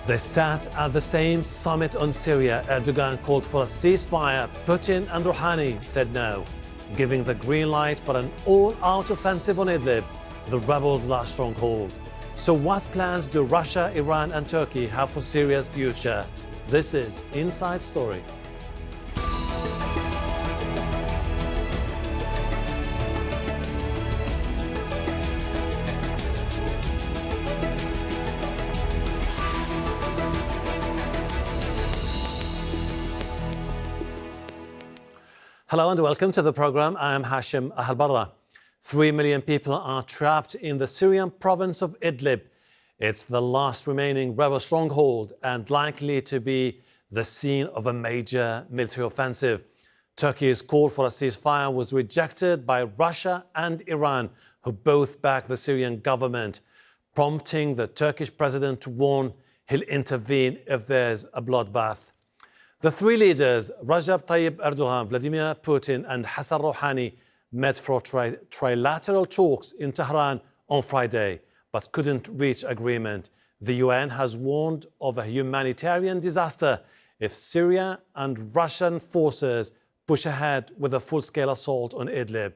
They sat at the same summit on Syria. Erdogan called for a ceasefire. Putin and Rouhani said no, giving the green light for an all-out offensive on Idlib, the rebels' last stronghold. So what plans do Russia, Iran and Turkey have for Syria's future? This is Inside Story. Hello and welcome to the program. I am Hashem Ahelbarra. 3 million people are trapped in the Syrian province of Idlib. It's the last remaining rebel stronghold and likely to be the scene of a major military offensive. Turkey's call for a ceasefire was rejected by Russia and Iran, who both back the Syrian government, prompting the Turkish president to warn he'll intervene if there's a bloodbath. The three leaders, Recep Tayyip Erdogan, Vladimir Putin and Hassan Rouhani, met for trilateral talks in Tehran on Friday, but couldn't reach agreement. The UN has warned of a humanitarian disaster if Syria and Russian forces push ahead with a full-scale assault on Idlib.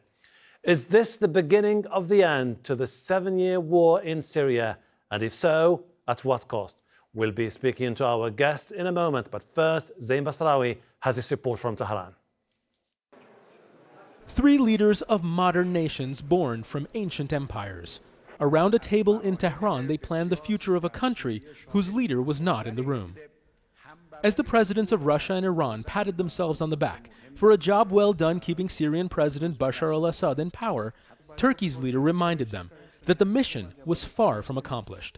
Is this the beginning of the end to the 7-year war in Syria? And if so, at what cost? We'll be speaking to our guests in a moment, but first, Zain Basrawi has this report from Tehran. Three leaders of modern nations born from ancient empires. Around a table in Tehran, they planned the future of a country whose leader was not in the room. As the presidents of Russia and Iran patted themselves on the back for a job well done keeping Syrian President Bashar al-Assad in power, Turkey's leader reminded them that the mission was far from accomplished.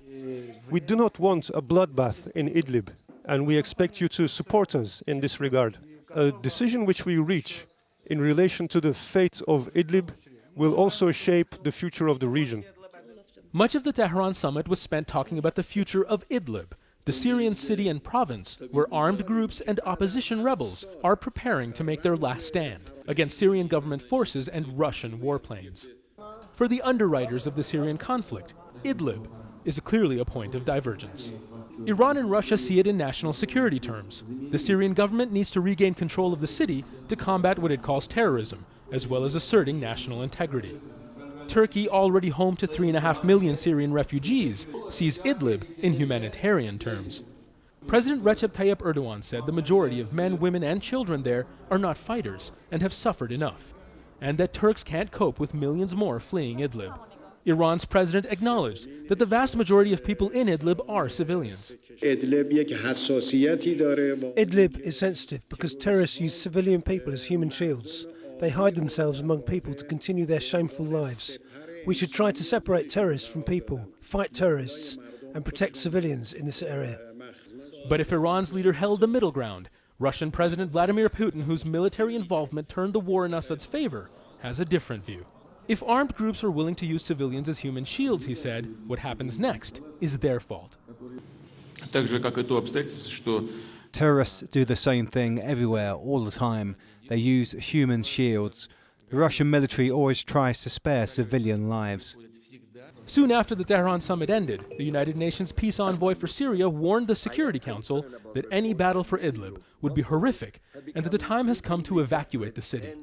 We do not want a bloodbath in Idlib, and we expect you to support us in this regard. A decision which we reach in relation to the fate of Idlib will also shape the future of the region. Much of the Tehran summit was spent talking about the future of Idlib, the Syrian city and province where armed groups and opposition rebels are preparing to make their last stand against Syrian government forces and Russian warplanes. For the underwriters of the Syrian conflict, Idlib is clearly a point of divergence. Iran and Russia see it in national security terms. The Syrian government needs to regain control of the city to combat what it calls terrorism, as well as asserting national integrity. Turkey, already home to 3.5 million Syrian refugees, sees Idlib in humanitarian terms. President Recep Tayyip Erdogan said the majority of men, women and children there are not fighters and have suffered enough, and that Turks can't cope with millions more fleeing Idlib. Iran's president acknowledged that the vast majority of people in Idlib are civilians. Idlib is sensitive because terrorists use civilian people as human shields. They hide themselves among people to continue their shameful lives. We should try to separate terrorists from people, fight terrorists, and protect civilians in this area. But if Iran's leader held the middle ground, Russian President Vladimir Putin, whose military involvement turned the war in Assad's favor, has a different view. If armed groups are willing to use civilians as human shields, he said, what happens next is their fault. Terrorists do the same thing everywhere, all the time. They use human shields. The Russian military always tries to spare civilian lives. Soon after the Tehran summit ended, the United Nations peace envoy for Syria warned the Security Council that any battle for Idlib would be horrific and that the time has come to evacuate the city.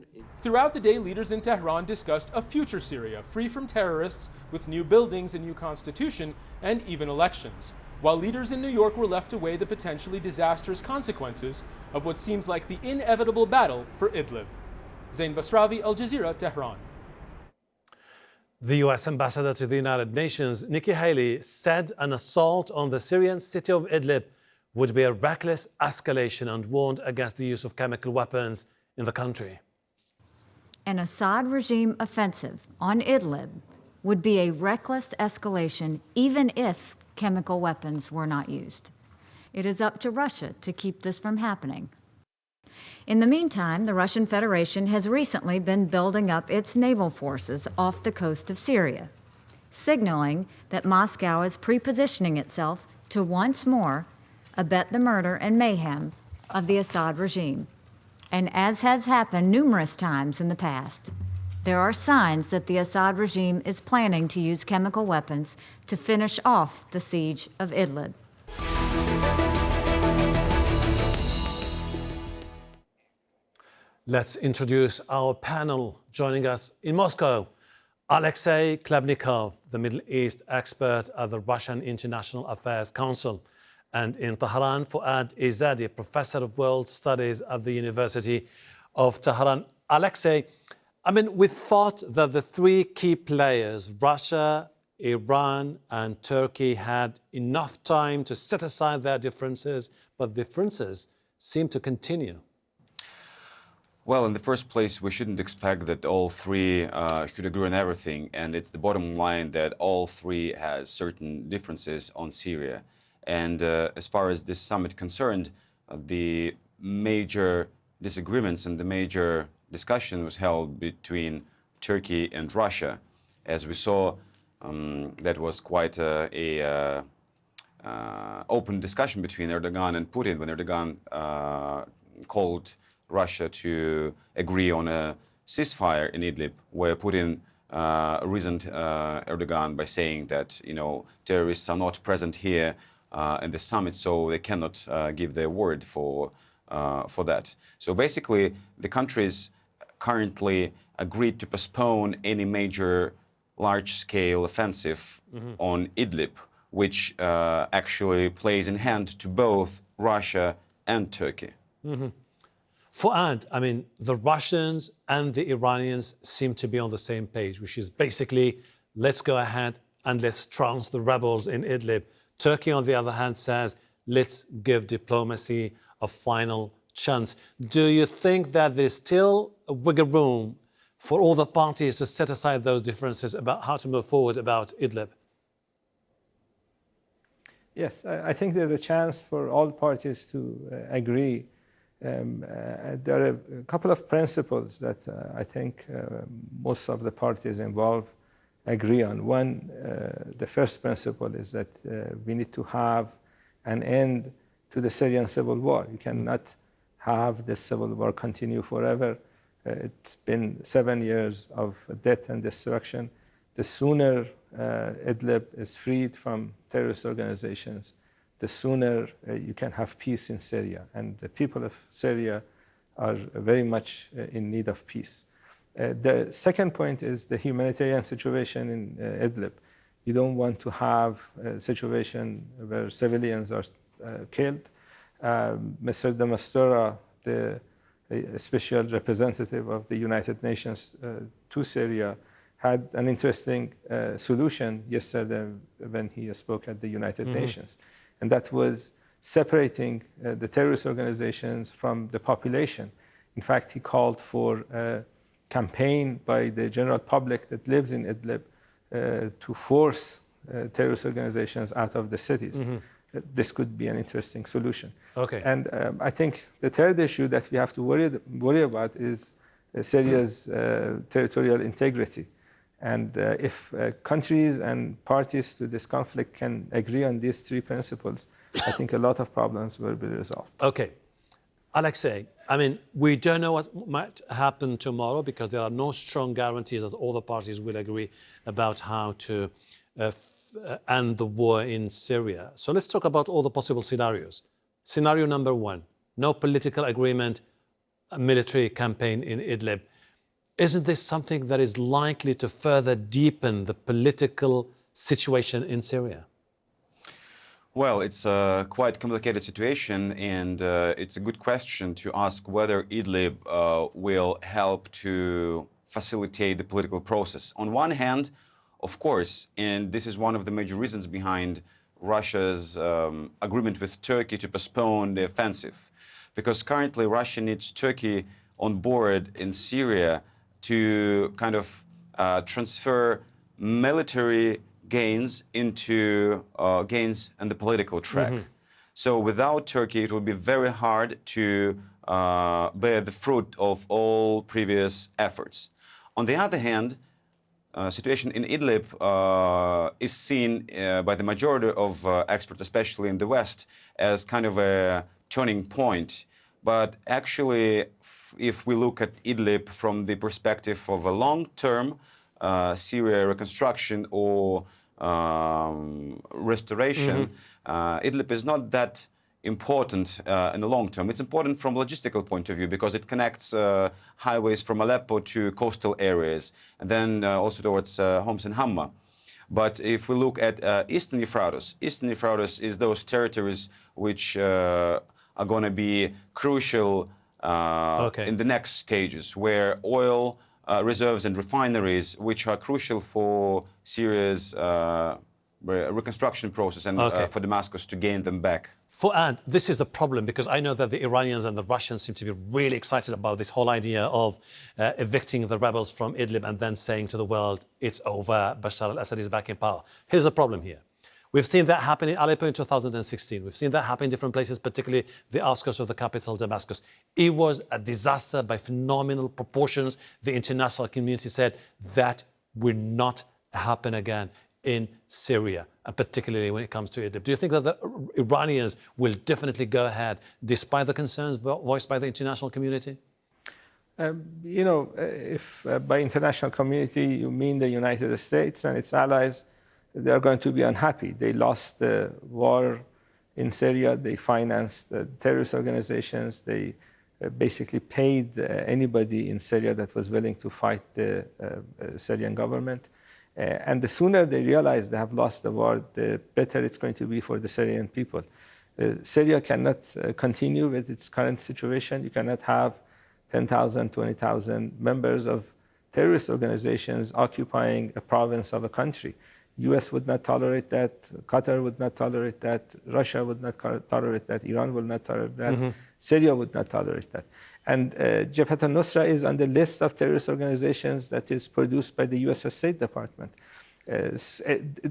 Throughout the day, leaders in Tehran discussed a future Syria, free from terrorists, with new buildings, a new constitution, and even elections, while leaders in New York were left to weigh the potentially disastrous consequences of what seems like the inevitable battle for Idlib. Zain Basrawi, Al Jazeera, Tehran. The US ambassador to the United Nations, Nikki Haley, said an assault on the Syrian city of Idlib would be a reckless escalation and warned against the use of chemical weapons in the country. An Assad regime offensive on Idlib would be a reckless escalation even if chemical weapons were not used. It is up to Russia to keep this from happening. In the meantime, the Russian Federation has recently been building up its naval forces off the coast of Syria, signaling that Moscow is pre-positioning itself to once more abet the murder and mayhem of the Assad regime. And as has happened numerous times in the past, there are signs that the Assad regime is planning to use chemical weapons to finish off the siege of Idlib. Let's introduce our panel. Joining us in Moscow, Alexei Klebnikov, the Middle East expert at the Russian International Affairs Council. And in Tehran, Fuad Izadi, professor of world studies at the University of Tehran. Alexei, we thought that the three key players, Russia, Iran, and Turkey, had enough time to set aside their differences, but differences seem to continue. Well, in the first place, we shouldn't expect that all three should agree on everything, and it's the bottom line that all three has certain differences on Syria. And as far as this summit concerned, the major disagreements and the major discussion was held between Turkey and Russia. As we saw, that was quite a open discussion between Erdogan and Putin when Erdogan called Russia to agree on a ceasefire in Idlib, where Putin reasoned Erdogan by saying that, terrorists are not present here in the summit, so they cannot give their word for that. So basically, the countries currently agreed to postpone any major large-scale offensive on Idlib, which actually plays in hand to both Russia and Turkey. Fuad, the Russians and the Iranians seem to be on the same page, which is basically, let's go ahead and let's trounce the rebels in Idlib. Turkey, on the other hand, says, let's give diplomacy a final chance. Do you think that there's still a wiggle room for all the parties to set aside those differences about how to move forward about Idlib? Yes, I think there's a chance for all parties to agree. There are a couple of principles that I think most of the parties involved agree on. One, the first principle is that we need to have an end to the Syrian civil war. You cannot have the civil war continue forever. It's been 7 years of death and destruction. The sooner Idlib is freed from terrorist organizations, the sooner you can have peace in Syria. And the people of Syria are very much in need of peace. The second point is the humanitarian situation in Idlib. You don't want to have a situation where civilians are killed. Mr. de Mistura, the special representative of the United Nations to Syria, had an interesting solution yesterday when he spoke at the United Nations. And that was separating the terrorist organizations from the population. In fact, he called for a campaign by the general public that lives in Idlib to force terrorist organizations out of the cities. This could be an interesting solution. Okay. And I think the third issue that we have to worry about is Syria's territorial integrity. And if countries and parties to this conflict can agree on these three principles, I think a lot of problems will be resolved. Okay. Alexei, we don't know what might happen tomorrow because there are no strong guarantees that all the parties will agree about how to end the war in Syria. So let's talk about all the possible scenarios. Scenario number one, no political agreement, a military campaign in Idlib. Isn't this something that is likely to further deepen the political situation in Syria? Well, it's a quite complicated situation, and it's a good question to ask whether Idlib will help to facilitate the political process. On one hand, of course, and this is one of the major reasons behind Russia's agreement with Turkey to postpone the offensive, because currently Russia needs Turkey on board in Syria to kind of transfer military gains into gains in the political track. So without Turkey, it will be very hard to bear the fruit of all previous efforts. On the other hand, situation in Idlib is seen by the majority of experts, especially in the West, as kind of a turning point. But actually, if we look at Idlib from the perspective of a long-term Syria reconstruction or restoration, Idlib is not that important in the long term. It's important from a logistical point of view because it connects highways from Aleppo to coastal areas, and then also towards Homs and Hamma. But if we look at Eastern Euphrates is those territories which are going to be crucial in the next stages, where oil reserves and refineries, which are crucial for Syria's reconstruction process and for Damascus to gain them back. Fuad, this is the problem, because I know that the Iranians and the Russians seem to be really excited about this whole idea of evicting the rebels from Idlib and then saying to the world, it's over, Bashar al-Assad is back in power. Here's the problem here. We've seen that happen in Aleppo in 2016. We've seen that happen in different places, particularly the outskirts of the capital, Damascus. It was a disaster by phenomenal proportions. The international community said that will not happen again in Syria, and particularly when it comes to Idlib. Do you think that the Iranians will definitely go ahead, despite the concerns voiced by the international community? You know, if by international community you mean the United States and its allies, they are going to be unhappy. They lost the war in Syria. They financed terrorist organizations. They basically paid anybody in Syria that was willing to fight the Syrian government. And the sooner they realize they have lost the war, the better it's going to be for the Syrian people. Syria cannot continue with its current situation. You cannot have 10,000, 20,000 members of terrorist organizations occupying a province of a country. US would not tolerate that. Qatar would not tolerate that. Russia would not tolerate that. Iran will not tolerate that. Syria would not tolerate that. And Jabhat al-Nusra is on the list of terrorist organizations that is produced by the US State Department.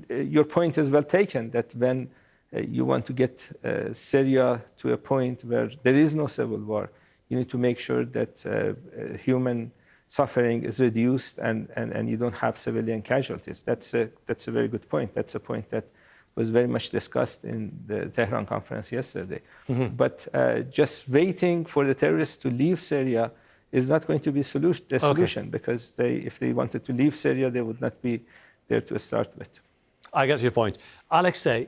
Your point is well taken, that when you want to get Syria to a point where there is no civil war, you need to make sure that human suffering is reduced and you don't have civilian casualties. That's a very good point. That's a point that was very much discussed in the Tehran conference yesterday. But just waiting for the terrorists to leave Syria is not going to be the solution, because if they wanted to leave Syria, they would not be there to start with. I get your point. Alexei,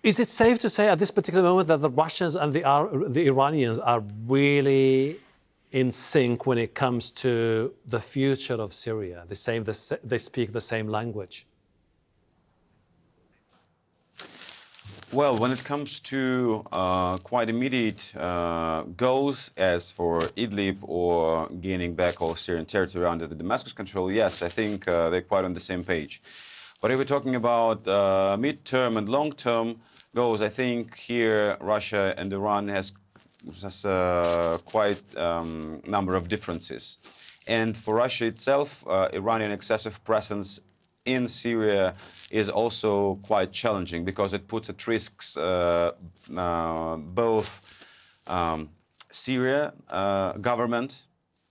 is it safe to say at this particular moment that the Russians and the Iranians are really in sync when it comes to the future of Syria? They speak the same language. Well, when it comes to quite immediate goals, as for Idlib or gaining back all Syrian territory under the Damascus control, yes, I think they're quite on the same page. But if we're talking about mid-term and long-term goals, I think here Russia and Iran has quite number of differences. And for Russia itself, Iranian excessive presence in Syria is also quite challenging, because it puts at risk both Syria government,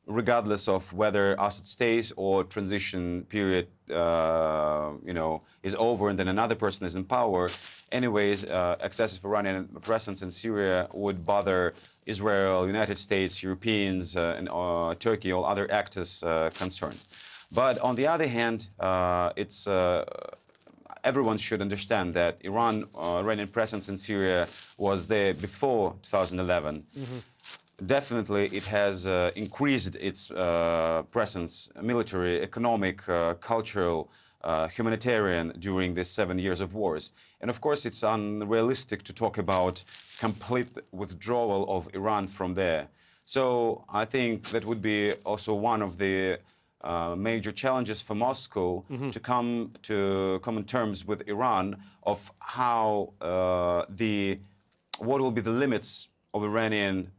regardless of whether Assad stays or transition period is over and then another person is in power. Anyways, excessive Iranian presence in Syria would bother Israel, United States, Europeans, and Turkey, all other actors concerned. But on the other hand, everyone should understand that Iranian presence in Syria was there before 2011. Definitely, it has increased its presence, military, economic, cultural, humanitarian, during these 7 years of wars. And of course, it's unrealistic to talk about complete withdrawal of Iran from there. So I think that would be also one of the major challenges for Moscow to come to common terms with Iran of how what will be the limits of Iranian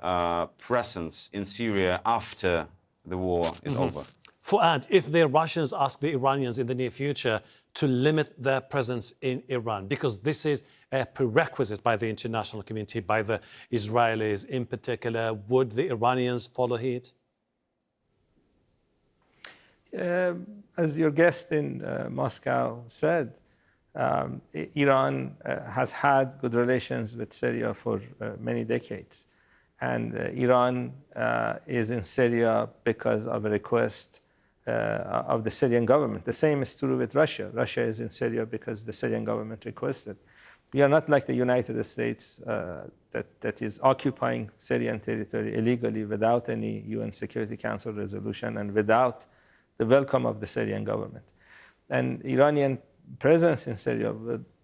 presence in Syria after the war is over. Fuad, if the Russians ask the Iranians in the near future to limit their presence in Iran, because this is a prerequisite by the international community, by the Israelis in particular, would the Iranians follow it? As your guest in Moscow said, Iran has had good relations with Syria for many decades. And Iran is in Syria because of a request of the Syrian government. The same is true with Russia. Russia is in Syria because the Syrian government requested. We are not like the United States that is occupying Syrian territory illegally without any UN Security Council resolution and without the welcome of the Syrian government. And Iranian presence in Syria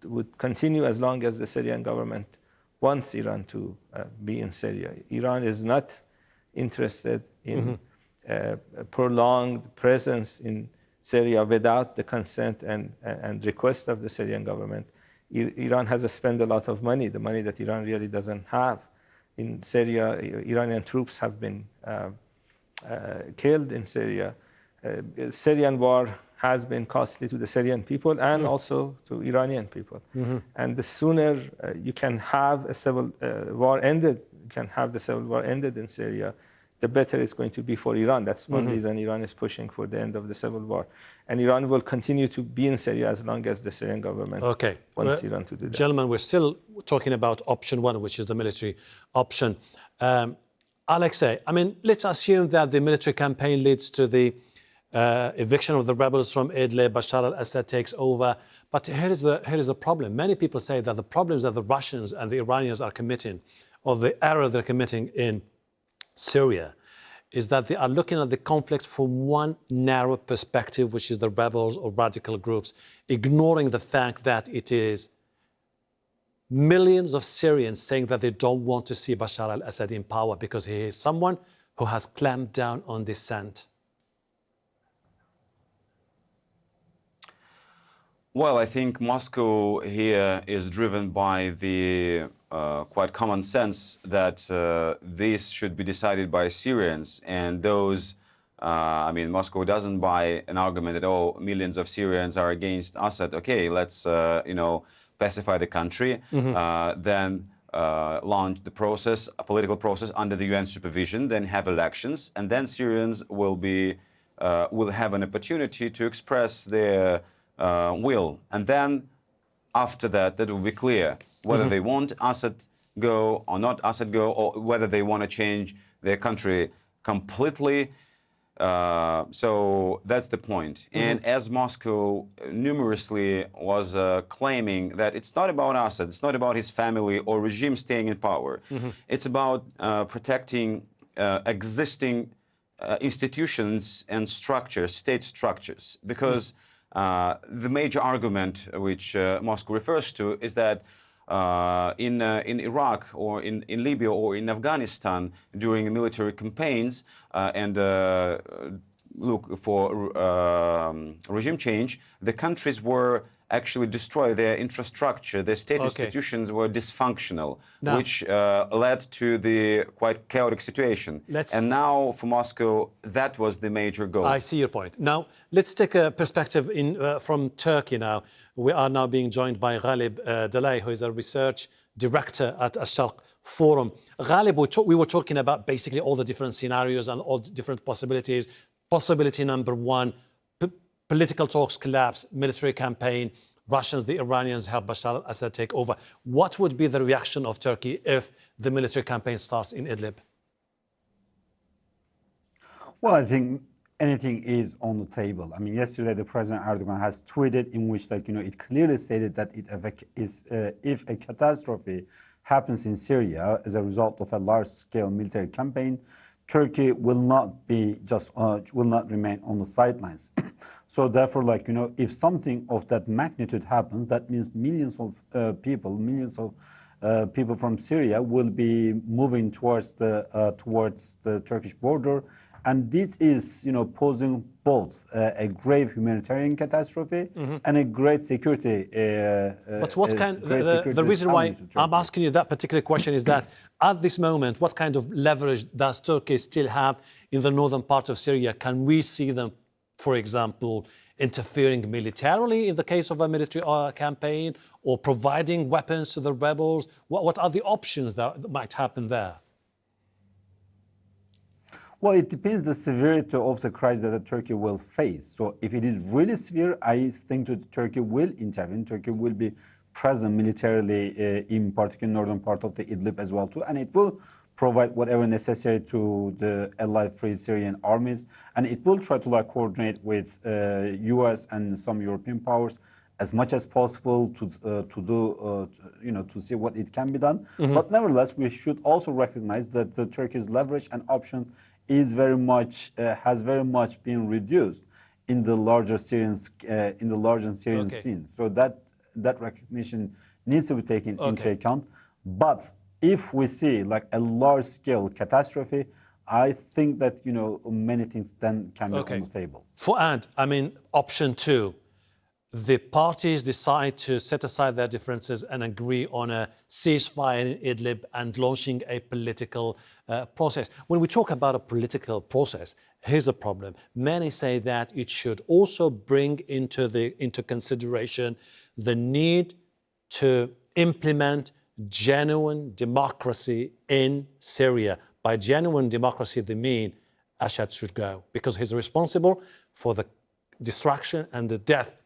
would continue as long as the Syrian government wants Iran to be in Syria. Iran is not interested in a prolonged presence in Syria without the consent and request of the Syrian government. Iran has spent a lot of money, the money that Iran really doesn't have. In Syria, Iranian troops have been killed in Syria. Syrian war has been costly to the Syrian people and also to Iranian people. And the sooner you can have a civil war ended, you can have the civil war ended in Syria, the better it's going to be for Iran. That's one reason Iran is pushing for the end of the civil war. And Iran will continue to be in Syria as long as the Syrian government wants Iran to do that. Gentlemen, we're still talking about option one, which is the military option. Alexei, I mean, let's assume that the military campaign leads to the eviction of the rebels from Idlib, Bashar al-Assad takes over. But here is the problem. Many people say that the problems that the Russians and the Iranians are committing, or the error they're committing in Syria, is that they are looking at the conflict from one narrow perspective, which is the rebels or radical groups, ignoring the fact that it is millions of Syrians saying that they don't want to see Bashar al-Assad in power because he is someone who has clamped down on dissent. Well, I think Moscow here is driven by the quite common sense that this should be decided by Syrians, and those, I mean, Moscow doesn't buy an argument that, oh, millions of Syrians are against Assad. Okay, let's, you know, pacify the country, then launch the process, a political process under the UN supervision, then have elections, and then Syrians will have an opportunity to express their will, and then after that, that will be clear whether they want Assad go or not Assad go, or whether they want to change their country completely. So that's the point. And as Moscow numerously was claiming that it's not about Assad, it's not about his family or regime staying in power, it's about protecting existing institutions and structures, state structures, because the major argument which Moscow refers to is that in Iraq or in Libya or in Afghanistan during military campaigns and look for regime change, the countries were actually destroyed, their infrastructure, their state institutions were dysfunctional, which led to the quite chaotic situation. And now for Moscow, that was the major goal. I see your point. Now, let's take a perspective from Turkey now. We are now being joined by Galip Dalay, who is a research director at Sharq Forum. Galip, we were talking about basically all the different scenarios and all the different possibilities. Possibility number one, political talks collapse, military campaign, Russians, the Iranians help Bashar al-Assad take over. What would be the reaction of Turkey if the military campaign starts in Idlib? Well, I think anything is on the table. I mean, yesterday the President Erdogan has tweeted in which, like, you know, it clearly stated that if a catastrophe happens in Syria as a result of a large-scale military campaign, Turkey will not be will not remain on the sidelines. So therefore, like, you know, if something of that magnitude happens, that means millions of people from Syria will be moving towards the Turkish border, and this is, you know, posing both a grave humanitarian catastrophe and a great security. But what the reason why I'm asking you that particular question is that at this moment, what kind of leverage does Turkey still have in the northern part of Syria? Can we see them, for example, interfering militarily in the case of a military campaign, or providing weapons to the rebels? What are the options that might happen there? Well, it depends the severity of the crisis that Turkey will face. So if it is really severe, I think that Turkey will intervene. Turkey will be present militarily in particular northern part of the Idlib as well too, and it will provide whatever necessary to the allied Free Syrian armies, and it will try to like coordinate with U.S. and some European powers as much as possible to see what it can be done. But nevertheless, we should also recognize that the Turkey's leverage and options is very much has very much been reduced in the larger Syrian scene. So that recognition needs to be taken into account. But if we see like a large-scale catastrophe, I think that many things then can be on the table. Fuad, I mean, option two, the parties decide to set aside their differences and agree on a ceasefire in Idlib and launching a political process. When we talk about a political process, here's the problem. Many say that it should also bring into consideration the need to implement genuine democracy in Syria. By genuine democracy, they mean Assad should go because he's responsible for the destruction and the death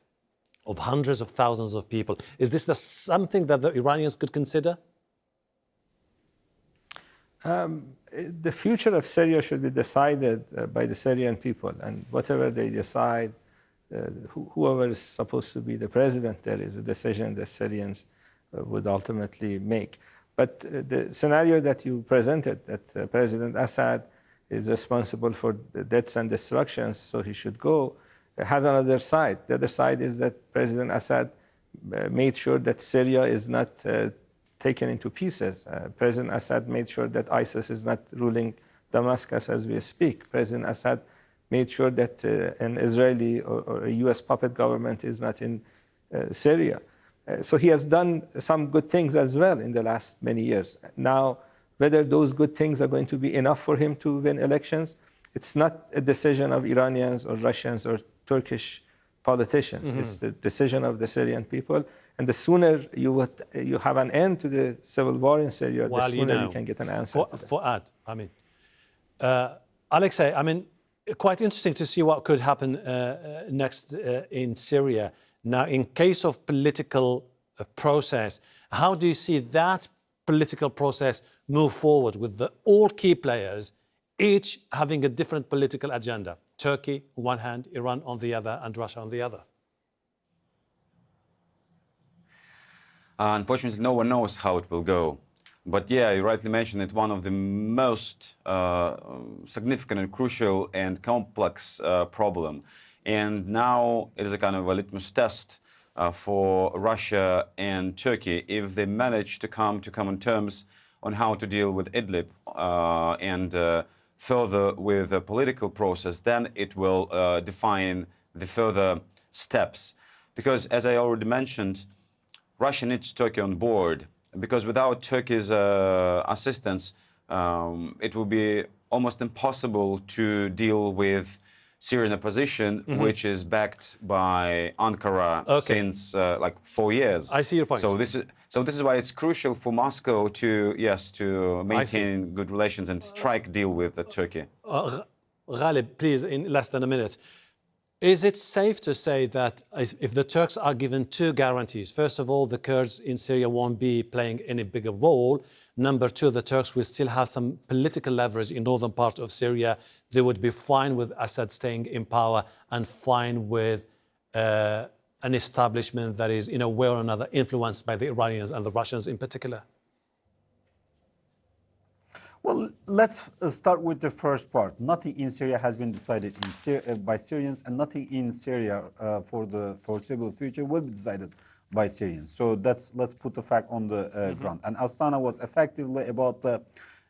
of hundreds of thousands of people. Is this something that the Iranians could consider? The future of Syria should be decided by the Syrian people, and whatever they decide, whoever is supposed to be the president there is a decision the Syrians would ultimately make. But the scenario that you presented, that President Assad is responsible for the deaths and destructions, so he should go, has another side. The other side is that President Assad made sure that Syria is not taken into pieces. President Assad made sure that ISIS is not ruling Damascus as we speak. President Assad made sure that an Israeli or a US puppet government is not in Syria. So he has done some good things as well in the last many years. Now, whether those good things are going to be enough for him to win elections, it's not a decision of Iranians or Russians or Turkish politicians. It's the decision of the Syrian people. And the sooner you have an end to the civil war in Syria, the sooner you can get an answer to that. Fuad, I mean, Alexei, I mean, quite interesting to see what could happen next in Syria. Now, in case of political process, how do you see that political process move forward with all key players, each having a different political agenda? Turkey on one hand, Iran on the other, and Russia on the other. Unfortunately, no one knows how it will go. But yeah, you rightly mentioned it, one of the most significant and crucial and complex problem. And now it is a kind of a litmus test for Russia and Turkey. If they manage to come to common terms on how to deal with Idlib and further with the political process, then it will define the further steps. Because as I already mentioned, Russia needs Turkey on board, because without Turkey's assistance, it will be almost impossible to deal with Syrian opposition, which is backed by Ankara since like 4 years. I see your point. So this is why it's crucial for Moscow to maintain good relations and strike deal with Turkey. Galip, please, in less than a minute. Is it safe to say that if the Turks are given two guarantees, first of all, the Kurds in Syria won't be playing any bigger role. Number two, the Turks will still have some political leverage in northern part of Syria. They would be fine with Assad staying in power and fine with an establishment that is in a way or another influenced by the Iranians and the Russians in particular? Well, let's start with the first part. Nothing in Syria has been decided by Syrians, and nothing in Syria for the foreseeable future will be decided by Syrians. So let's put the fact on the ground. And Astana was effectively about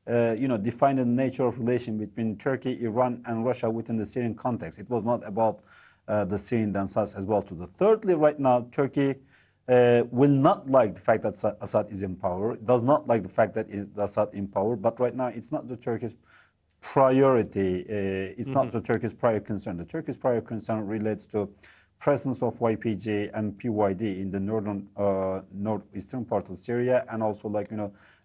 defining the nature of relation between Turkey, Iran, and Russia within the Syrian context. It was not about the Syrians themselves as well. Thirdly, right now, Turkey will not like the fact that Assad is in power. It does not like the fact that Assad in power. But right now, it's not the Turkish priority. It's not the Turkish prior concern. The Turkish prior concern relates to presence of YPG and PYD in the northeastern part of Syria, and also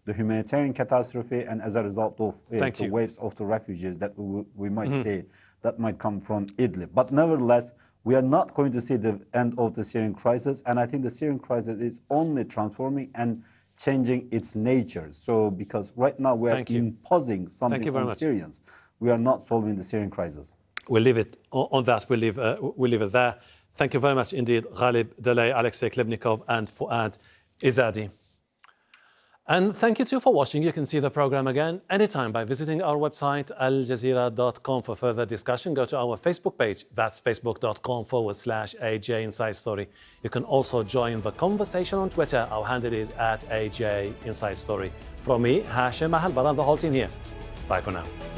the humanitarian catastrophe, and as a result of the waves of the refugees that we might see that might come from Idlib. But nevertheless, we are not going to see the end of the Syrian crisis, and I think the Syrian crisis is only transforming and changing its nature. So because right now we are Thank you. imposing something you very on much. Syrians, we are not solving the Syrian crisis. We'll leave it on that. We'll leave it there. Thank you very much indeed, Galip, Dalay, Alexei Klebnikov, and Fuad Izadi. And thank you too for watching. You can see the program again anytime by visiting our website, aljazeera.com. For further discussion, go to our Facebook page. That's facebook.com/AJ Inside Story. You can also join the conversation on Twitter. Our handle is @AJ Inside Story. From me, Hashem, Ahelbarra, and the whole team here. Bye for now.